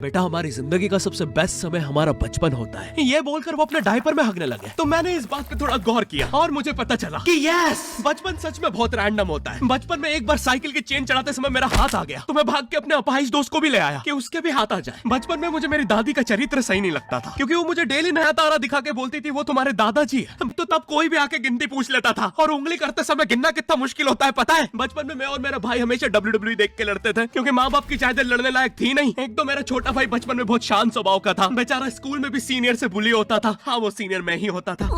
बेटा हमारी जिंदगी का सबसे बेस्ट समय हमारा बचपन होता है। ये बोलकर वो अपने डायपर में हगने लगे तो मैंने इस बात पे थोड़ा गौर किया और मुझे पता चला कि यस, बचपन सच में बहुत रैंडम होता है। बचपन में एक बार साइकिल की चेन चढ़ाते समय मेरा हाथ आ गया तो मैं भाग के अपने अपाहिज दोस्त को भी ले आया कि उसके भी हाथ आ जाए। बचपन में मुझे मेरी दादी का चरित्र सही नहीं लगता था क्योंकि वो मुझे डेली नया तारा दिखा के बोलती थी वो तुम्हारे दादाजी है। तो तब कोई भी आके गिनती पूछ लेता था और उंगली करते समय गिनना कितना मुश्किल होता है पता है। बचपन में मैं और मेरा भाई हमेशा WWE देख के लड़ते थे क्योंकि माँ बाप की चाहते लड़ने लायक थी नहीं। एक तो मेरा छोटा भाई बचपन में बहुत शांत स्वभाव का था, बेचारा स्कूल में भी सीनियर से बुली होता था। हाँ वो सीनियर मैं ही होता था।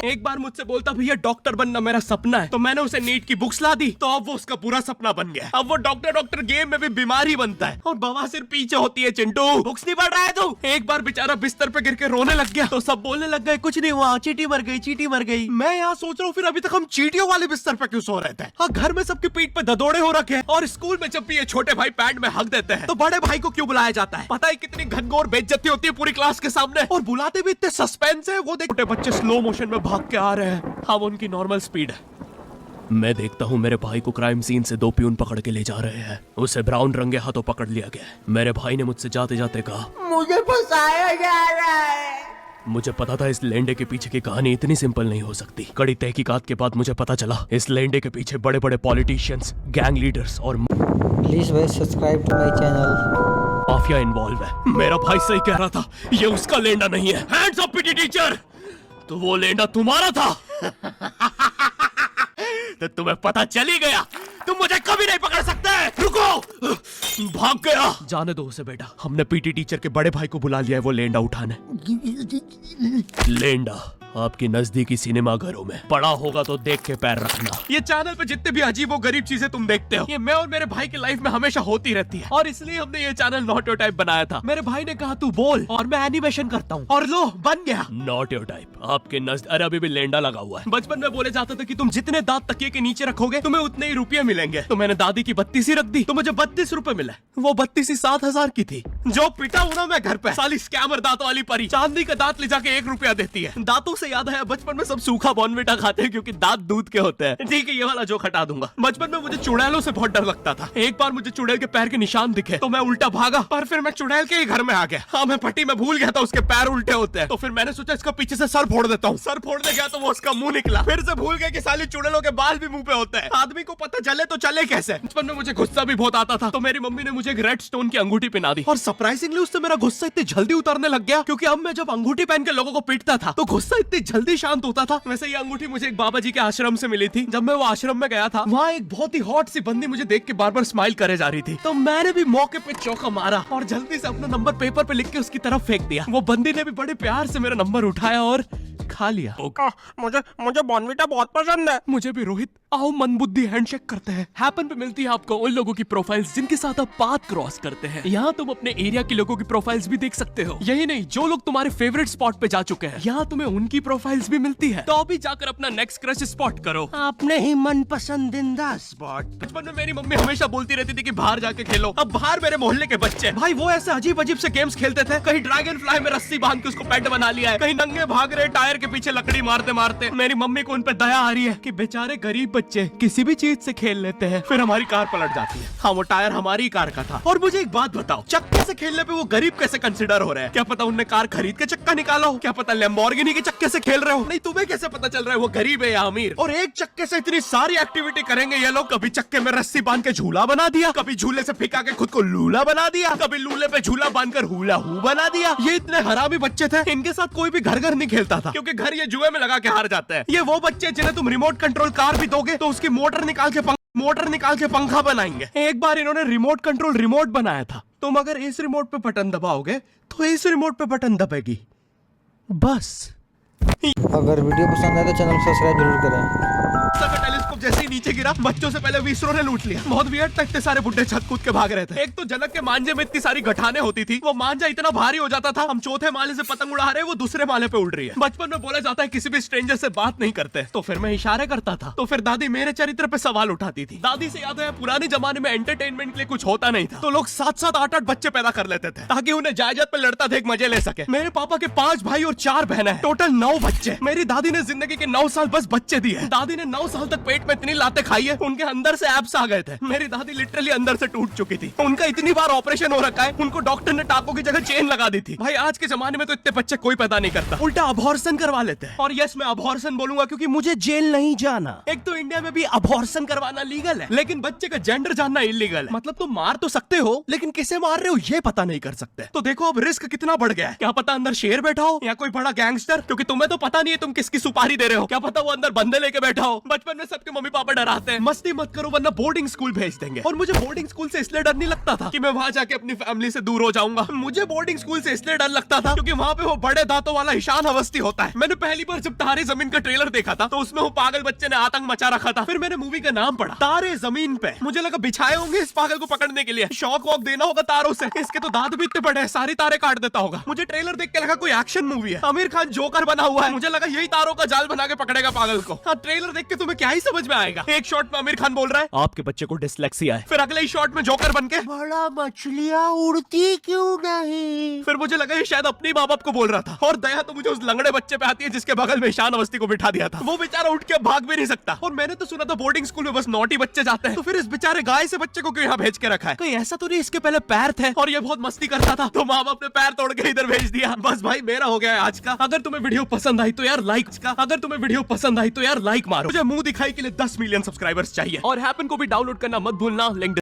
एक बार मुझसे बोलता भैया डॉक्टर बनना मेरा सपना है तो मैंने उसे नीट की बुक्स ला दी तो अब वो उसका पूरा सपना बन गया। अब वो डॉक्टर गेम में भी बीमार ही बनता है और बवासीर पीछे होती है। चिंटू बुक्स नहीं पढ़ रहा है तू? एक बार बेचारा बिस्तर पे गिर के रोने लग गया तो सब बोलने लग गए कुछ नहीं हुआ, चींटी मर गई, चींटी मर गई। मैं यहाँ सोच रहा हूँ फिर अभी तक हम चींटियों वाले बिस्तर पे क्यों सो रहे थे। हाँ घर में सबकी पीठ पे ददोड़े हो रखे हैं और स्कूल में जब भी ये छोटे भाई पैड में हक देते हैं तो बड़े भाई को क्यों बुलाया जाता है? पता है कितनी घनघोर बेइज्जती होती है पूरी क्लास के सामने और बुलाते भी इतने सस्पेंस है। वो देख छोटे बच्चे स्लो मोशन में भाग के आ रहे हैं। हाँ वो उनकी नॉर्मल स्पीड है। मैं देखता हूँ मेरे भाई को क्राइम सीन से 2 प्यून पकड़ के ले जा रहे हैं। उसे ब्राउन रंगे हाथों पकड़ लिया गया। मेरे भाई ने मुझसे जाते जाते कहा मुझे फंसाया जा रहा है। मुझे पता था इस लेंडे के पीछे की कहानी इतनी सिंपल नहीं हो सकती। कड़ी तहकीकात के बाद मुझे पता चला इस लेंडे के पीछे बड़े बड़े पॉलिटिशियंस, गैंग लीडर्स और प्लीज भाई subscribe to my channel. Mafia involve है। मेरा भाई सही कह रहा था, ये उसका लेंडा नहीं है। हैंड्स अप पीटी टीचर, तो वो लेंडा तुम्हारा था। तो तुम्हें पता चल ही गया, तुम मुझे कभी नहीं पकड़ सकते। रुको, भाग गया। जाने दो उसे बेटा, हमने पीटी टीचर के बड़े भाई को बुला लिया है वो लेंडा उठाने। लेंडा आपकी नजदीकी सिनेमा घरों में पड़ा होगा तो देख के पैर रखना। ये चैनल पे जितने भी अजीब व गरीब चीजें तुम देखते हो ये मैं और मेरे भाई की लाइफ में हमेशा होती रहती है और इसलिए हमने ये चैनल नॉट योर टाइप बनाया था। मेरे भाई ने कहा तू बोल और मैं एनिमेशन करता हूँ और लो बन गया नॉट योर टाइप। आपके अरे अभी भी लेंडा लगा हुआ है। बचपन में बोले जाते थे कि तुम जितने दांत तकिए के नीचे रखोगे तुम्हें उतने ही रुपये मिलेंगे। तो मैंने दादी की 32 ही रख दी तो मुझे 32 रुपए मिले। वो 32 ही 7,000 की थी। जो पिटा हूं ना मैं घर पे, साली स्कैमर दांतों वाली परी चांदी का दांत ले जाके 1 रुपया देती है। दांतों से याद है बचपन सब सूखा बॉर्नविटा खाते हैं क्योंकि दांत दूध के होते हैं। ठीक है ये वाला जोक हटा दूंगा। बचपन में मुझे चुड़ैलों से बहुत डर लगता था। एक बार मुझे चुड़ैल के पैर के निशान दिखे तो मैं उल्टा भागा पर फिर मैं चुड़ैल के ही घर में आ गया। हाँ मैं पट्टी में भूल गया था उसके पैर उल्टे होते हैं तो फिर मैंने सोचा इसका पीछे से सर फोड़ देता हूँ। सर फोड़ने गया तो वो उसका मुंह निकला। फिर से भूल गया कि साली चुड़ैलों के बाल भी मुंह पे होते हैं। आदमी को पता चले तो चले कैसे। बचपन में मुझे गुस्सा भी बहुत आता था तो मेरी मम्मी ने मुझे एक रेड स्टोन की अंगूठी पहना दी और सरप्राइजिंगली उससे मेरा गुस्सा इतनी जल्दी उतरने लग गया क्योंकि अब मैं जब अंगूठी पहन के लोगों को पीटता था तो गुस्सा इतनी जल्दी शांत होता था। वैसे ये अंगूठी मुझे एक बाबा जी के आश्रम से मिली थी। जब मैं वो आश्रम में गया था वहाँ एक बहुत ही हॉट सी बंदी मुझे देख के बार बार स्माइल करे जा रही थी तो मैंने भी मौके पे चौका मारा और जल्दी से अपना नंबर पेपर पे लिख के उसकी तरफ फेंक दिया। वो बंदी ने भी बड़े प्यार से मेरा नंबर उठाया और खा लिया। मुझे बॉर्नविटा बहुत पसंद है। मुझे भी रोहित। आओ मनबुद्धि हैंडशेक करते हैं। हैपन पे मिलती है आपको उन लोगों की प्रोफाइल्स जिनके साथ आप पाथ क्रॉस करते हैं। यहाँ तुम अपने एरिया के लोगों की प्रोफाइल्स भी देख सकते हो। यही नहीं, जो लोग तुम्हारे फेवरेट स्पॉट पे जा चुके हैं यहाँ तुम्हें उनकी प्रोफाइल्स भी मिलती है। तो अभी जाकर अपना नेक्स्ट क्रश स्पॉट करो, अपने ही मन पसंदीदा स्पॉट। बचपन में मेरी मम्मी हमेशा बोलती रहती थी कि बाहर जाके खेलो। अब बाहर मेरे मोहल्ले के बच्चे भाई वो ऐसे अजीब अजीब से गेम्स खेलते थे। कहीं ड्रैगन फ्लाई में रस्सी बांध के उसको पेट बना लिया है, कहीं नंगे भाग रहे टायर के पीछे लकड़ी मारते मारते। मेरी मम्मी को उन पे दया आ रही है कि बेचारे गरीब बच्चे किसी भी चीज से खेल लेते हैं। फिर हमारी कार पलट जाती है। हाँ वो टायर हमारी कार का था। और मुझे एक बात बताओ, चक्के से खेलने पे वो गरीब कैसे कंसिडर हो रहे हैं? क्या पता उनने कार खरीद के चक्का निकाला हो, क्या पता लैम्बोर्गिनी के चक्के से खेल रहे हो। नहीं तुम्हें कैसे पता चल रहा है वो गरीब है या अमीर? और एक चक्के से इतनी सारी एक्टिविटी करेंगे ये लोग। कभी चक्के में रस्सी बांध के झूला बना दिया, कभी झूले से फिका के खुद को लूला बना दिया, कभी लूले पे झूला बांधकर हुला हू बना दिया। ये इतने हरामी बच्चे थे, इनके साथ कोई भी घर घर नहीं खेलता था क्योंकि घर ये जुए में लगा के हार जाते हैं। ये वो बच्चे जिन्हें तुम रिमोट कंट्रोल कार भी दोगे तो उसकी मोटर निकाल के पंखा बनाएंगे। एक बार इन्होंने रिमोट कंट्रोल रिमोट बनाया था। तुम अगर इस रिमोट पे बटन दबाओगे तो इस रिमोट पे बटन दबेगी बस। अगर वीडियो पसंद आए तो चैनल सब्सक्राइब जरूर करें। टेलीस्कोप जैसे ही नीचे गिरा बच्चों से पहले विसरो ने लूट लिया। बहुत वियर्ड तक सारे बुड्ढे छत कूद के भाग रहे थे। एक तो जनक के मांझे में इतनी सारी गठाने होती थी, वो मांझा इतना भारी हो जाता था हम चौथे माले से पतंग उड़ा रहे वो दूसरे माले पे उड़ रही है। बचपन में बोला जाता है किसी भी स्ट्रेंजर से बात नहीं करते तो फिर मैं इशारे करता था तो फिर दादी मेरे चरित्र पे सवाल उठाती थी। दादी से याद है पुराने जमाने में एंटरटेनमेंट के लिए कुछ होता नहीं था तो लोग 7-7 8-8 बच्चे पैदा कर लेते थे ताकि उन्हें जायदाद पे लड़ता देख मजे ले सके। मेरे पापा के 5 भाई और 4 बहनें हैं, टोटल 9 बच्चे। मेरी दादी ने जिंदगी के 9 साल बस बच्चे दिए। दादी ने 9 साल तक पेट में में इतनी लाते खाई है, उनके अंदर से एब्स आ गए थे। मेरी दादी लिटरली अंदर से टूट चुकी थी। उनका इतनी बार ऑपरेशन हो रखा है, उनको डॉक्टर ने टाकों की जगह चेन लगा दी थी। भाई आज के जमाने में तो इतने बच्चे कोई पता नहीं करता, उल्टा अबॉर्शन करवा लेते हैं। और यस, मैं अबॉर्शन बोलूंगा क्योंकि मुझे जेल नहीं जाना। एक तो इंडिया में भी अबॉर्शन करवाना लीगल है, लेकिन बच्चे का जेंडर जानना इलीगल है। मतलब तुम मार तो सकते हो, लेकिन किसे मार रहे हो ये पता नहीं कर सकते। तो देखो अब रिस्क कितना बढ़ गया है। क्या पता अंदर शेर बैठा हो या कोई बड़ा गैंगस्टर, क्योंकि तुम्हें तो पता नहीं है तुम किसकी सुपारी दे रहे हो। क्या पता वो अंदर बंदे लेके बैठा हो। बचपन में सबके मम्मी पापा डराते हैं, मस्ती मत करो वरना बोर्डिंग स्कूल भेज देंगे। और मुझे बोर्डिंग स्कूल से इसलिए डर नहीं लगता था कि मैं वहां जाके अपनी फैमिली से दूर हो जाऊंगा। मुझे बोर्डिंग स्कूल से इसलिए डर लगता था क्योंकि वहां पे वो बड़े दांतों वाला ईशान अवस्थी होता है। मैंने पहली बार जब तारे जमीन का ट्रेलर देखा था तो उसमें वो पागल बच्चे ने आतंक मचा रखा था। फिर मैंने मूवी का नाम पढ़ा तारे जमीन पे। मुझे लगा बिछाए होंगे इस पागल को पकड़ने के लिए, शॉक वॉक देना होगा तारों से। इसके तो दांत भी इतने बड़े हैं, सारी तारे काट देता होगा। मुझे ट्रेलर देख के लगा कोई एक्शन मूवी है, आमिर खान जोकर बना हुआ है। मुझे लगा यही तारों का जाल बना के पकड़ेगा पागल को। हाँ, ट्रेलर देख के तुम्हें क्या ही समझ में आएगा। एक शॉट में आमिर खान बोल रहा है आपके बच्चे को डिसलेक्सिया है, फिर अगले ही शॉट में जोकर बन के बड़ा मछलियां उड़ती क्यों नहीं। फिर मुझे लगा ये शायद अपने माँ बाप को बोल रहा था। और दया तो मुझे उस लंगड़े बच्चे पे आती है जिसके बगल में ईशान अवस्थी को बिठा दिया था। वो बेचारा उठ के भाग भी नहीं सकता। और मैंने तो सुना था बोर्डिंग स्कूल में बस नॉटी बच्चे जाते हैं, तो फिर इस बेचारे गाय से बच्चे को क्यों यहाँ भेज के रखा है। कहीं ऐसा तो नहीं इसके पहले पैर थे और ये बहुत मस्ती करता था तो माँ बाप ने पैर तोड़ के इधर भेज दिया। बस भाई मेरा हो गया है आज का। अगर तुम्हें वीडियो पसंद आई तो यार लाइक मारो। मुझे मुंह दिखाई के लिए 10 मिलियन सब्सक्राइबर्स चाहिए। और हैपन को भी डाउनलोड करना मत भूलना, लिंक